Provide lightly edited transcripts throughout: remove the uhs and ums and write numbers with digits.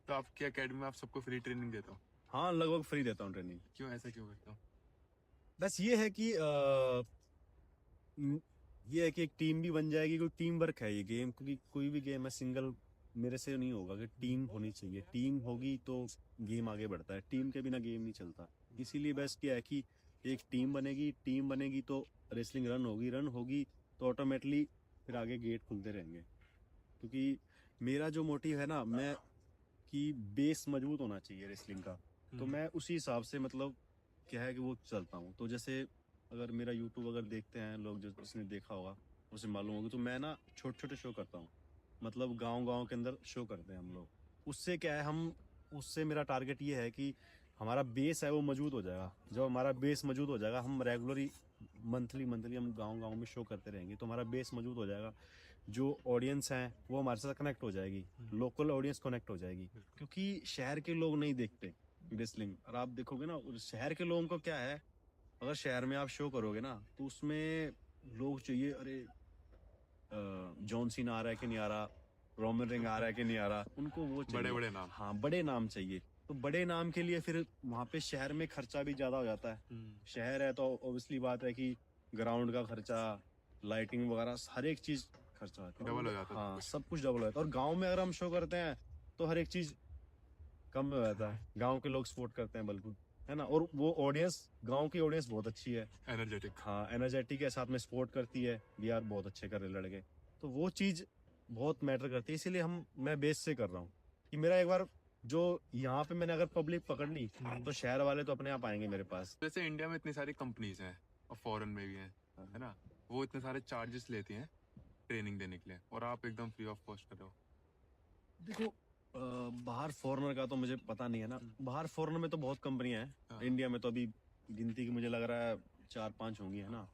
तो आपकी एकेडमी में आप सबको फ्री ट्रेनिंग देता हो? हाँ, लगभग फ्री देता हूँ ट्रेनिंग। क्यों, ऐसा क्यों करता हूँ? बस ये है कि ये है कि एक टीम भी बन जाएगी, कोई टीम वर्क है ये गेम, क्योंकि कोई भी गेम है सिंगल मेरे से नहीं होगा, कि टीम होनी चाहिए। टीम होगी तो गेम आगे बढ़ता है, टीम के बिना गेम नहीं चलता। इसीलिए बस क्या है कि एक टीम बनेगी तो रेसलिंग रन होगी तो ऑटोमेटिकली फिर आगे गेट खुलते रहेंगे। क्योंकि मेरा जो मोटिव है ना, मैं कि बेस मजबूत होना चाहिए रेसलिंग का, तो मैं उसी हिसाब से मतलब क्या है कि वो चलता हूँ। तो जैसे अगर मेरा यूट्यूब अगर देखते हैं लोग, जो जिसने देखा होगा उसे मालूम होगा, तो मैं ना छोटे छोटे शो करता हूँ, मतलब गांव गांव के अंदर शो करते हैं हम लोग। उससे क्या है, हम उससे मेरा टारगेट ये है कि हमारा बेस है वो मजबूत हो जाएगा। जब हमारा बेस मजबूत हो जाएगा, हम रेगुलरली मंथली मंथली हम गांव गांव में शो करते रहेंगे, तो हमारा बेस मजबूत हो जाएगा। जो ऑडियंस है वो हमारे साथ कनेक्ट हो जाएगी, लोकल ऑडियंस कनेक्ट हो जाएगी। क्योंकि शहर के लोग नहीं देखते रेसलिंग, और आप देखोगे ना शहर के लोगों को क्या है, अगर शहर में आप शो करोगे ना तो उसमें लोग चाहिए, अरे जॉन सीना आ रहा है कि नहीं आ रहा, रोमन रिंग आ रहा है कि नहीं आ रहा, उनको वो चाहिए। बड़े बड़े नाम। हाँ, बड़े नाम चाहिए। तो बड़े नाम के लिए फिर वहाँ पे शहर में खर्चा भी ज्यादा हो जाता है। शहर है तो ऑब्वियसली बात है कि ग्राउंड का खर्चा, लाइटिंग वगैरह हर एक चीज खर्चा होता है। डबल हो जाता है हाँ, सब सब कुछ डबल हो जाता है। और गाँव में अगर हम शो करते हैं तो हर एक चीज कम में हो जाता है, गाँव के लोग सपोर्ट करते हैं बल्कि, है ना। और वो ऑडियंस, गांव की ऑडियंस बहुत अच्छी है, कुछ एनर्जेटिक। हाँ एनर्जेटिक है, साथ में सपोर्ट करती है भी, यार बहुत अच्छे कर रहे लड़के। तो वो चीज बहुत मैटर करती है। इसीलिए मैं बेस से कर रहा हूँ कि मेरा एक बार जो यहाँ पे मैंने अगर पब्लिक पकड़ ली तो शहर वाले तो अपने आप आएंगे मेरे पास। जैसे इंडिया में इतनी सारी कंपनीज हैं और फॉरेन में भी हैं, है ना, वो इतने सारे चार्जेस लेती हैं ट्रेनिंग देने के लिए, और आप एकदम फ्री ऑफ कॉस्ट कर रहे हो। देखो बाहर फॉरेनर का तो मुझे पता नहीं है ना, बाहर फॉरेनर में तो बहुत कंपनियां हैं। हाँ। इंडिया में तो अभी गिनती की मुझे लग रहा है 4-5 होंगी, है ना।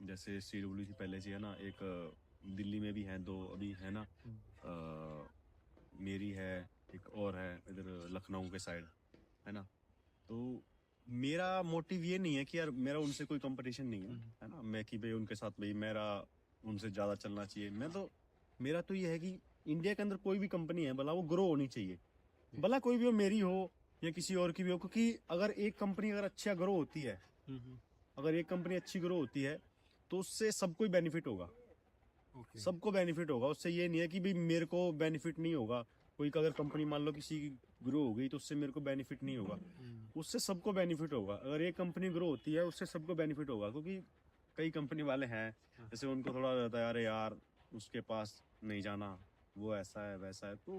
जैसे CWC पहले से है ना, एक दिल्ली में भी है, 2 अभी है ना। मेरी है, एक और है इधर लखनऊ के साइड, है ना। तो मेरा मोटिव ये नहीं है कि यार मेरा उनसे कोई कंपटीशन नहीं है ना, मैं कि भाई उनके साथ भाई मेरा उनसे ज्यादा चलना चाहिए। मैं तो मेरा तो ये है कि इंडिया के अंदर कोई भी कंपनी है भला वो ग्रो होनी चाहिए, भला कोई भी हो, मेरी हो या किसी और की भी हो। क्योंकि अगर एक कंपनी अगर अच्छा ग्रो होती है, अगर एक कंपनी अच्छी ग्रो होती है तो उससे सबको ही बेनिफिट होगा, सबको बेनिफिट होगा। उससे ये नहीं है कि भाई मेरे को बेनिफिट नहीं होगा। कोई अगर कंपनी मान लो किसी की ग्रो हो गई तो उससे मेरे को बेनिफिट नहीं होगा, उससे सबको बेनिफिट होगा। अगर एक कंपनी ग्रो होती है उससे सबको बेनिफिट होगा। क्योंकि कई कंपनी वाले हैं जैसे उनको थोड़ा रहता है, अरे यार उसके पास नहीं जाना, वो ऐसा है वैसा है। तो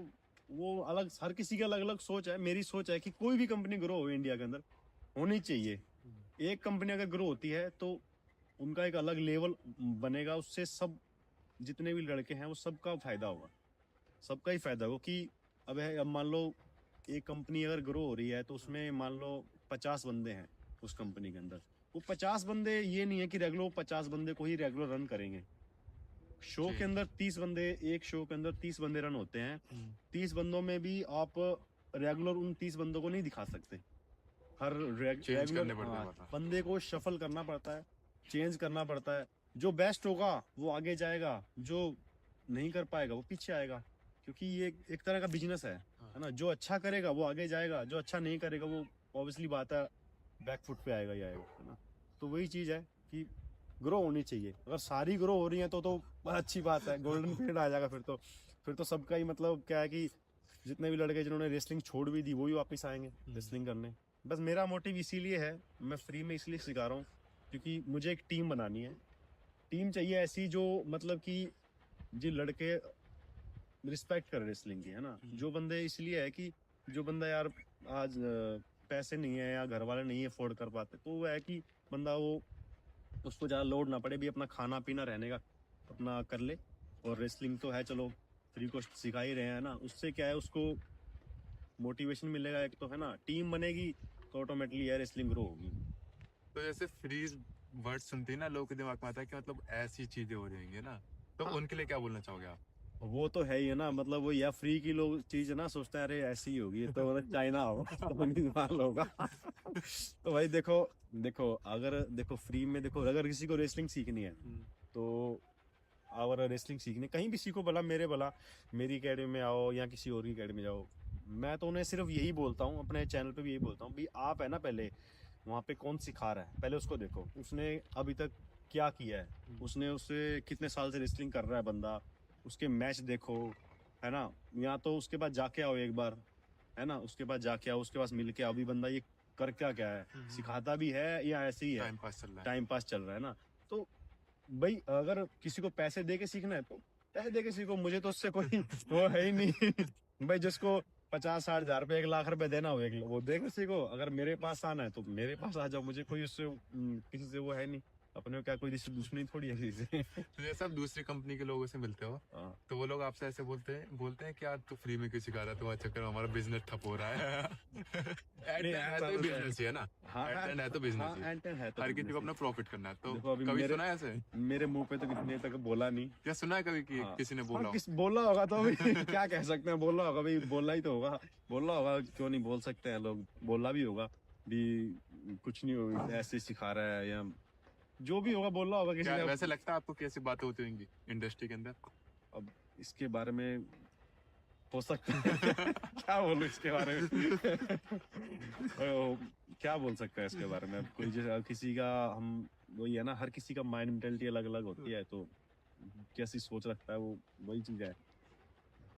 वो अलग, हर किसी की अलग अलग सोच है। मेरी सोच है कि कोई भी कंपनी ग्रो हो इंडिया के अंदर होनी चाहिए। एक कंपनी अगर ग्रो होती है तो उनका एक अलग लेवल बनेगा, उससे सब जितने भी लड़के हैं वो सबका फायदा होगा, सबका ही फायदा होगा। कि अब मान लो एक कंपनी अगर ग्रो हो रही है तो उसमें मान लो 50 बंदे हैं उस कंपनी के अंदर। वो 50 बंदे ये नहीं है कि रेगुलर 50 बंदे को ही रेगुलर रन करेंगे। शो के अंदर 30 बंदे, एक शो के अंदर 30 बंदे रन होते हैं। 30 बंदों में भी आप रेगुलर उन 30 बंदों को नहीं दिखा सकते। हर चेंज रेगुलर करने पड़ते हैं, हाँ, पता। बंदे को शफल करना पड़ता है, चेंज करना पड़ता है। जो बेस्ट होगा वो आगे जाएगा, जो नहीं कर पाएगा वो पीछे आएगा। क्योंकि ये एक तरह का बिजनेस है ना। जो अच्छा करेगा वो आगे जाएगा, जो अच्छा नहीं करेगा वो ऑब्वियसली बात है बैक फुट पे आएगा ही आएगा, है ना। तो वही चीज है कि ग्रो होनी चाहिए। अगर सारी ग्रो हो रही है तो बहुत अच्छी बात है, गोल्डन पीरियड आ जाएगा फिर तो सबका ही मतलब क्या है कि जितने भी लड़के जिन्होंने रेसलिंग छोड़ भी दी वो भी वापस आएंगे रेसलिंग करने। बस मेरा मोटिव इसीलिए है, मैं फ्री में इसलिए सिखा रहा हूँ क्योंकि मुझे एक टीम बनानी है। टीम चाहिए ऐसी जो मतलब कि जो लड़के रिस्पेक्ट कर रेसलिंग की, है ना। जो बंदे इसलिए है कि जो बंदा यार आज पैसे नहीं है या घर वाले नहीं अफोर्ड कर पाते, तो वो है कि बंदा वो उसको ज्यादा लोड ना पड़े भी, अपना खाना पीना रहने का अपना कर ले। और रेसलिंग तो है चलो फ्री को सिखा ही रहे हैं ना, उससे क्या है उसको मोटिवेशन मिलेगा एक तो, है ना। टीम बनेगी तो ऑटोमेटिकली यार रेसलिंग ग्रो होगी। तो जैसे फ्रीज वर्ड सुनते ही ना लोगों के दिमाग में आता है कि मतलब ऐसी चीजें हो रही होंगी ना, तो हाँ, उनके लिए क्या बोलना चाहोगे आप? वो तो है ही है ना, मतलब वो या फ्री की लोग चीज है ना, सोचते हैं अरे ऐसी ही होगी तो मतलब चाइना होगा तो उन्हीं माल होगा। तो भाई देखो, देखो अगर देखो फ्री में देखो, अगर किसी को रेसलिंग सीखनी है तो और रेसलिंग सीखने कहीं भी सीखो, भला मेरी एकेडमी में आओ या किसी और की एकेडमी में जाओ। मैं तो उन्हें सिर्फ यही बोलता हूँ, अपने चैनल पे भी यही बोलता हूँ, भी आप है ना पहले वहाँ पे कौन सिखा रहा है पहले उसको देखो, उसने अभी तक क्या किया है, उससे कितने साल से रेसलिंग कर रहा है बंदा, उसके मैच देखो, है ना। या तो उसके पास जाके आओ एक बार, है ना, उसके पास जाके आओ, उसके पास मिल के आओ भी बंदा ये कर क्या है, सिखाता भी है या ऐसे ही है, टाइम पास चल रहा है। टाइम पास चल रहा है ना। तो भाई अगर किसी को पैसे दे के सीखना है तो पैसे दे के सीखो, मुझे तो उससे कोई वो है ही नहीं। भाई जिसको 50-60 हज़ार रुपए 1 लाख रुपए देना हो वो दे के सीखो, अगर मेरे पास आना है तो मेरे पास आ जाओ, मुझे कोई उससे किसी से वो है नहीं, अपने को क्या कोई दुश्मनी थोड़ी है किसी से। तो जैसे आप दूसरी कंपनी के लोगों से मिलते हो, हाँ। तो वो लोग आपसे ऐसे बोलते हैं कि यार तू फ्री में क्यों सिखा रहा है, तुम्हारे चक्कर में हमारा बिजनेस ठप हो रहा है। नहीं, है ऐसा तो तो बिजनेस ही है ना। हाँ, At the end है तो बिजनेस हाँ, ही। एंड है तो हर किसी को business अपना ही। प्रॉफिट करना है, तो देखो अभी कभी मेरे सुना है ऐसे, मेरे मुंह पे तो कितने तक बोला नहीं। या सुना है कभी कि हाँ, किसी ने हाँ, बोला हो? किस बोला होगा तो अभी क्या कह सकते हैं, बोला होगा भाई, बोला ही तो होगा, बोला होगा, क्यों नहीं बोल सकते हैं लोग, बोला भी होगा भी, कुछ नहीं होगा ऐसे ही सिखा रहा है, या जो भी होगा बोला होगा किसी क्या ने। वैसे लगता है आपको कैसी बातें होती होंगी इंडस्ट्री के अंदर? अब इसके बारे में हो सकता है क्या बोलूं इसके बारे में। क्या बोल सकता है इसके बारे में, अब कोई जैसे किसी का हम वही है ना, हर किसी का माइंड मेंटेलिटी अलग अलग होती है, तो कैसी सोच रखता है वो वही चीज है।